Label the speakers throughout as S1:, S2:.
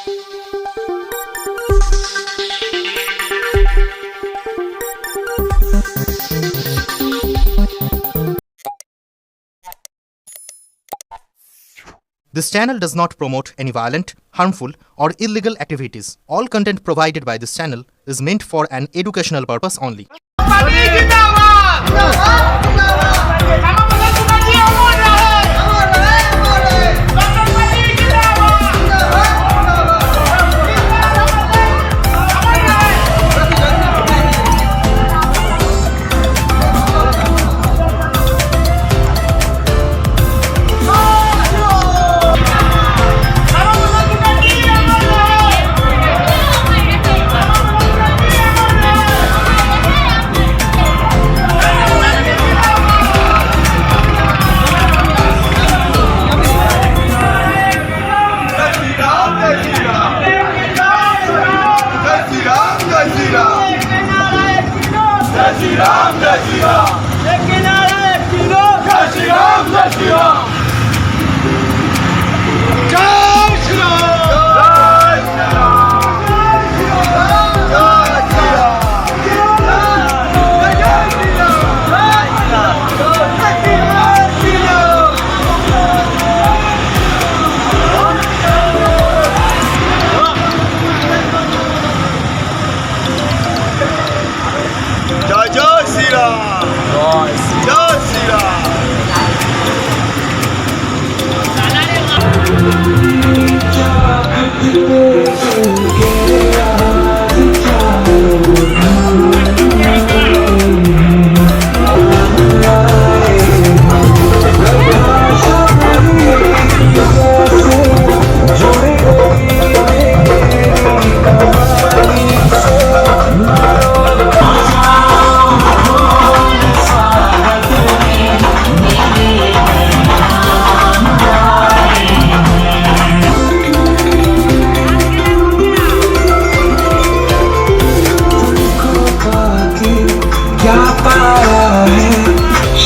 S1: This channel does not promote any violent, harmful, or illegal activities. All content provided by this channel is meant for an educational purpose only.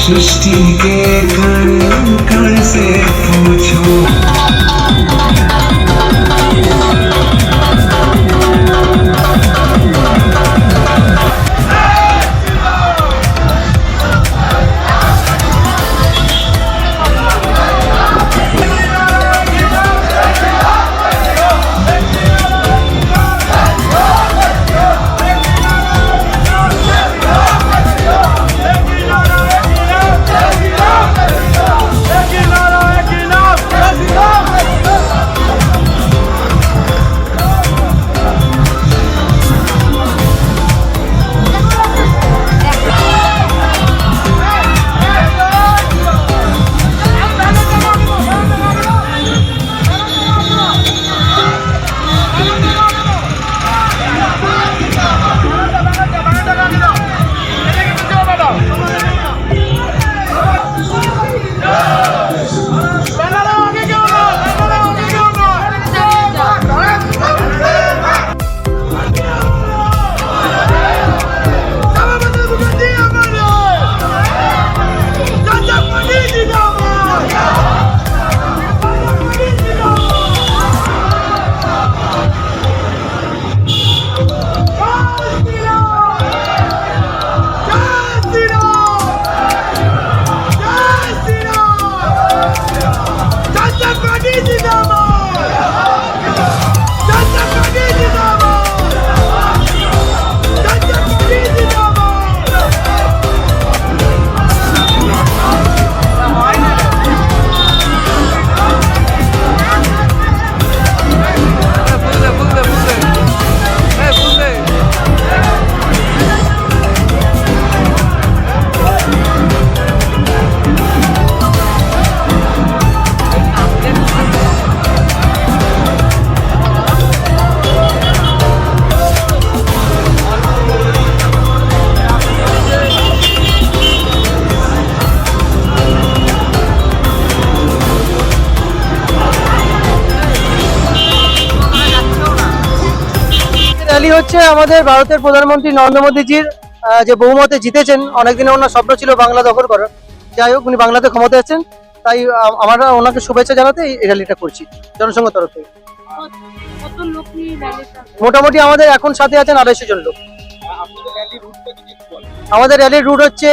S2: सृष्टि के कण कण से पूछो।
S3: Rally হচ্ছে আমাদের ভারতের প্রধানমন্ত্রী নরেন্দ্র মোদীজির যে বহুমতে জিতেছেন, অনেকদিন ওনার স্বপ্ন ছিল বাংলা দখল করার। যাই হোক, উনি বাংলাতে ক্ষমতা আছেন, তাই আমরা ওনাকে শুভেচ্ছা জানাতে এই র্যালিটা করছি জনসংঘ তরফ থেকে।
S4: কত লোক নিয়ে র্যালিটা?
S3: মোটামুটি আমাদের এখন সাথে আছেন 250 জন লোক। আমাদের র্যালির রুট হচ্ছে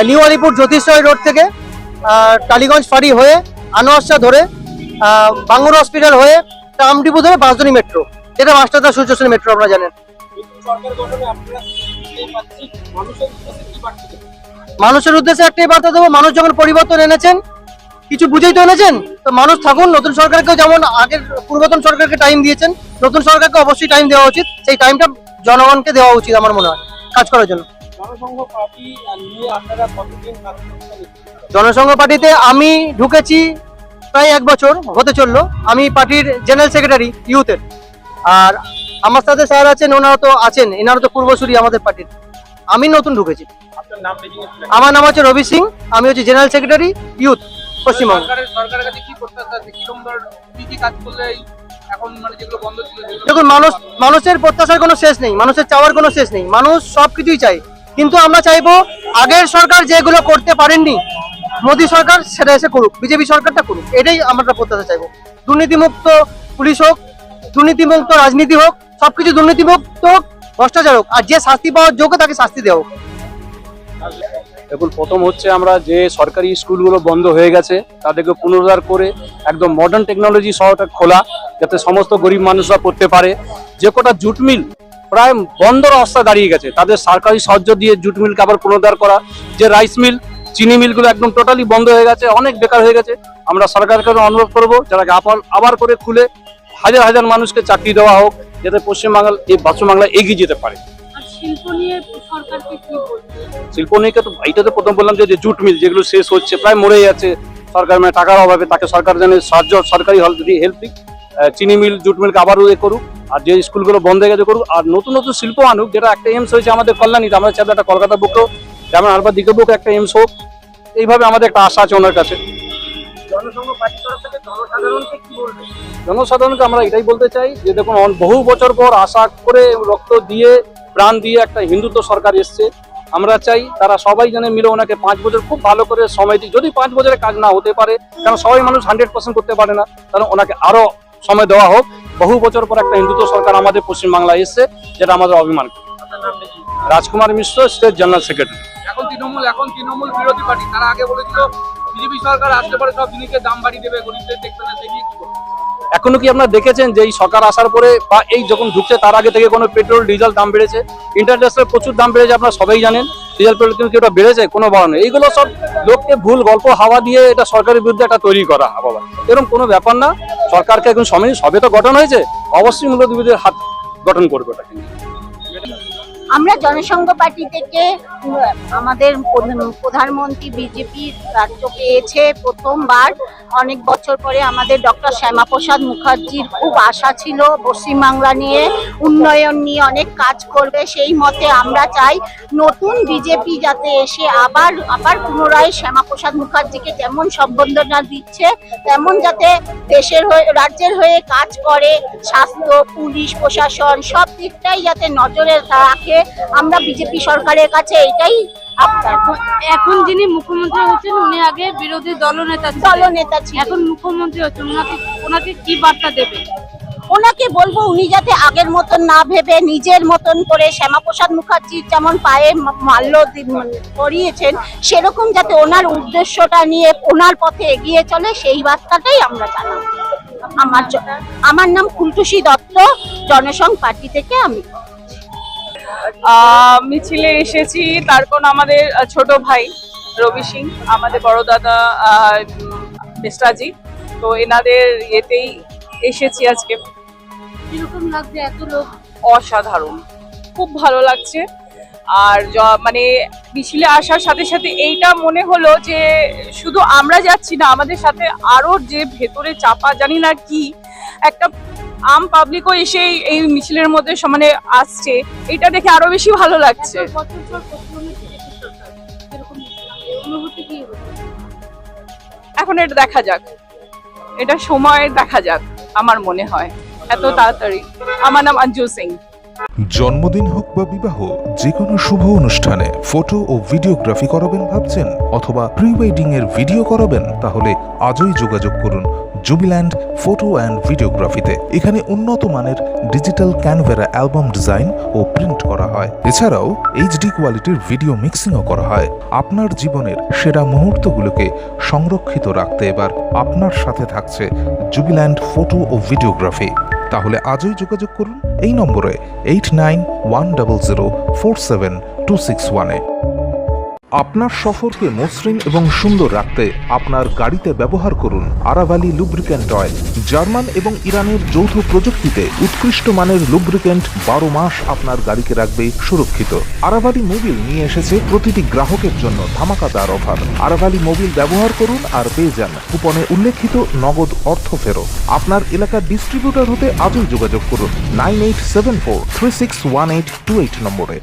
S3: নিউ আলিপুর জ্যোতিষরায় রোড থেকে টালিগঞ্জ ফাঁড়ি হয়ে আনোয়ার শাহ ধরে বাঙ্গুর হসপিটাল হয়ে ট্রাম ডিপো ধরে বাঁশদ্রোণী মেট্রো, যেটা মাস্টারদা সূর্য সেন মেট্রো আপনারা জানেন। মানুষের উদ্দেশ্যে একটাই বার্তা দেবো, মানুষ যখন পরিবর্তন এনেছেন কিছু বুঝেই তো এনেছেন, তো মানুষ থাকুন। নতুন সরকারকে যেমন আগের পূর্বতন সরকারকে টাইম দিয়েছেন, নতুন সরকারকে অবশ্যই টাইম দেওয়া উচিত। সেই টাইমটা জনগণকে দেওয়া উচিত আমার মনে হয় কাজ করার জন্য। জনসংঘ পার্টিতে আমি ঢুকেছি প্রায় 1 বছর হতে চললো। আমি পার্টির জেনারেল সেক্রেটারি ইউথের। আর আমার সাথে স্যার আছেন, ওনারা তো আছেন, এনারা তো পূর্বসূরি আমাদের পার্টির। আমি নতুন ঢুকেছি। আমার নাম হচ্ছে রবি সিং, আমি হচ্ছে জেনারেল সেক্রেটারি ইউথ পশ্চিমবঙ্গ।
S5: সরকারের কাছে কি প্রত্যাশা আছে, কিরকম ধরনের কি কাজ করলে এখন মানে যেগুলো বন্ধ ছিল?
S3: দেখুন, মানুষের প্রত্যাশার কোনো শেষ নেই, মানুষের চাওয়ার কোনো শেষ নেই, মানুষ সবকিছুই চাই। কিন্তু আমরা চাইবো আগের সরকার যেগুলো করতে পারেননি মোদী সরকার সেটা এসে করুক, বিজেপি সরকারটা করুক, এটাই আমরা প্রত্যাশা চাইবো। দুর্নীতিমুক্ত পুলিশ হোক, দুর্নীতিমুক্ত রাজনীতি হোক, সবকিছু দুর্নীতিমুক্ত হোক, ভ্রষ্টাচার হোক, আর যে শাস্তি পাওয়ার যোগ্য তাকে শাস্তি দেওয়া হোক।
S6: দেখুন, প্রথম হচ্ছে আমরা যে সরকারি স্কুলগুলো বন্ধ হয়ে গেছে তাদেরকে পুনরুদ্ধার করে একদম মডার্ন টেকনোলজি সহটা খোলা, যাতে সমস্ত গরিব মানুষরা করতে পারে। যে কটা জুট মিল প্রায় বন্ধর অবস্থা দাঁড়িয়ে গেছে, তাদের সরকারি সাহায্য দিয়ে জুট মিলকে আবার পুনরুদ্ধার করা। যে রাইস মিল, চিনি মিলগুলো একদম টোটালি বন্ধ হয়ে গেছে, অনেক বেকার হয়ে গেছে। আমরা সরকারকে অনুরোধ করবো যারা আবার করে খুলে হাজার হাজার মানুষকে চাকরি দেওয়া হোক, যাতে পশ্চিমবাংলা এগিয়ে যেতে পারে।
S4: আর শিল্প নিয়ে সরকারকে কি বলবে?
S6: শিল্প নিয়ে তো এইটা তো প্রথম বললাম যে জুট মিল যেগুলো শেষ হচ্ছে, প্রায় মরে যাচ্ছে, সরকার মানে টাকার অভাবে তাকে সরকার যেন সাহায্য, সরকারি হেল্প দিক। চিনি মিল, জুট মিলকে আবারও করুক, আর যে স্কুলগুলো বন্ধ হয়ে গেছে করুক, আর নতুন নতুন শিল্প আনুক। যেটা একটা এইমস হয়েছে আমাদের কল্যাণীতে, আমরা চাইবো একটা কলকাতা বুকেও যেমন আরবার দিকে বুক একটা এইমস হোক, এইভাবে আমাদের একটা আশা আছে ওনার কাছে। জনসাধারণকে আমরা এটাই বলতে চাই যে দেখুন, বহু বছর পর আশা করে রক্ত দিয়ে প্রাণ দিয়ে একটা হিন্দুত্ব সরকার এসছে। আমরা চাই তারা সবাই যেন মিলে ওনাকে 5 বছর খুব ভালো করে সময় দিই। যদি 5 বছরের কাজ না হতে পারে, কারণ সবাই মানুষ 100% করতে পারে না, তাহলে ওনাকে আরো সময় দেওয়া হোক। বহু বছর পর একটা হিন্দুত্ব সরকার আমাদের পশ্চিমবাংলায় এসছে, যেটা আমাদের অভিমান। রাজকুমার মিশ্র, স্টেট জেনারেল সেক্রেটারি।
S5: এখন তৃণমূল বিরোধী পার্টি, তারা আগে বলেছিল বিজেপি সরকার আসতে পারে সব জিনিসের দাম বাড়িয়ে দেবে, গরিবদের দেখবে না, সেদিকে কি বলবেন?
S6: এখনো কি আপনারা দেখেছেন যে এই সরকার আসার পরে বা এই যখন ঢুকছে তার আগে থেকে কোনো পেট্রোল ডিজেল দাম বেড়েছে? ইন্টারন্যাশনাল প্রচুর দাম বেড়েছে, আপনারা সবাই জানেন। ডিজেল পেট্রোল কিন্তু এটা বেড়েছে, কোনো বড় নেই। এইগুলো সব লোককে ভুল গল্প হাওয়া দিয়ে এটা সরকারের বিরুদ্ধে একটা তৈরি করা বাবা, এরকম কোনো ব্যাপার না। সরকারকে এখন সবে তো গঠন হয়েছে, অবশ্যই মূল্যবিদের হাত গঠন করবে ওটা। কিন্তু
S7: আমরা জনসংঘ পার্টি থেকে আমাদের প্রধানমন্ত্রী বিজেপির রাজ্য পেয়েছে প্রথমবার, অনেক বছর পরে। আমাদের ডক্টর শ্যামাপ্রসাদ মুখার্জির খুব আশা ছিল পশ্চিমবাংলা নিয়ে, উন্নয়ন নিয়ে অনেক কাজ করবে। সেই মতে আমরা চাই নতুন বিজেপি যাতে এসে আবার পুনরায় শ্যামাপ্রসাদ মুখার্জিকে যেমন সম্বর্ধনা দিচ্ছে তেমন যাতে দেশের হয়ে, রাজ্যের হয়ে কাজ করে। স্বাস্থ্য, পুলিশ, প্রশাসন সব দিকটাই যাতে নজরে রাখে। আমরা বিজেপি সরকারের কাছে এটাই আবদার।
S4: এখন যিনি মুখ্যমন্ত্রী হচ্ছেন উনি আগে বিরোধী দলনেতা ছিলেন, এখন মুখ্যমন্ত্রী হচ্ছেন, ওনাকে কি বার্তা দেবে?
S7: ওনাকে বলবো উনি যাতে আগের মতন না ভেবে নিজের মতন করে শ্যামাপ্রসাদ মুখার্জির যেমন পায়ে মাল্য পরিয়েছেন, সেরকম যাতে ওনার উদ্দেশ্যটা নিয়ে ওনার পথে এগিয়ে চলে, সেই বার্তাটাই আমরা জানাবো। আমার নাম ফুলটুসি দত্ত, জনসংঘ পার্টি থেকে আমি
S8: মিছিলে এসেছি। তার কোন আমাদের ছোট ভাই রবি সিং, আমাদের বড় দাদা মিশ্রাজি, তো এনাদের ইয়েতেই এসেছি আজকে।
S4: কিরকম লাগছে এত লোক?
S8: অসাধারণ, খুব ভালো লাগছে। আর মানে মিছিলে আসার সাথে সাথে এইটা মনে হলো যে শুধু আমরা যাচ্ছি না, আমাদের সাথে আরো যে ভেতরে চাপা জানি না কি একটা আম পাবলিকও এসে এই মিছিলের মধ্যে সমানে আসছে, এটা দেখে আরো বেশি ভালো লাগছে। এখন এটা দেখা যাক, এটা সময় দেখা যাক। আমার মনে হয় এত তাড়াতাড়ি। আমার নাম অঞ্জু সিং।
S9: জন্মদিন হোক বা বিবাহ, যে কোনো শুভ অনুষ্ঠানে ফটো ও ভিডিওগ্রাফি করাবেন ভাবছেন, অথবা প্রি ওয়েডিং এর ভিডিও করাবেন, তাহলে আজই যোগাযোগ করুন জুবিল্যান্ড ফটো অ্যান্ড ভিডিওগ্রাফিতে। এখানে উন্নত মানের ডিজিটাল ক্যানভেরা অ্যালবাম ডিজাইন ও প্রিন্ট করা হয়। এছাড়াও এইচডি কোয়ালিটির ভিডিও মিক্সিংও করা হয়। আপনার জীবনের সেরা মুহূর্তগুলোকে সংরক্ষিত রাখতে এবার আপনার সাথে থাকছে জুবিল্যান্ড ফটো ও ভিডিওগ্রাফি। তাহলে আজই যোগাযোগ করুন এই নম্বরে 8910047261-এ। আপনার সফরকে মসৃণ এবং সুন্দর রাখতে আপনার গাড়িতে ব্যবহার করুন আরাভালি লুব্রিক্যান্ট অয়েল। জার্মান এবং ইরানের যৌথ প্রযুক্তিতে উৎকৃষ্ট মানের লুব্রিক্যান্ট 12 মাস আপনার গাড়িকে রাখবে সুরক্ষিত। আরাভালি মোবিল নিয়ে এসেছে প্রতিটি গ্রাহকের জন্য ধামাকাদার অফার। আরাভালি মোবিল ব্যবহার করুন আর পেয়ে যান কুপনে উল্লেখিত নগদ অর্থ ফেরত। আপনার এলাকার ডিস্ট্রিবিউটর হতে আজই যোগাযোগ করুন 9874361828 নম্বরে।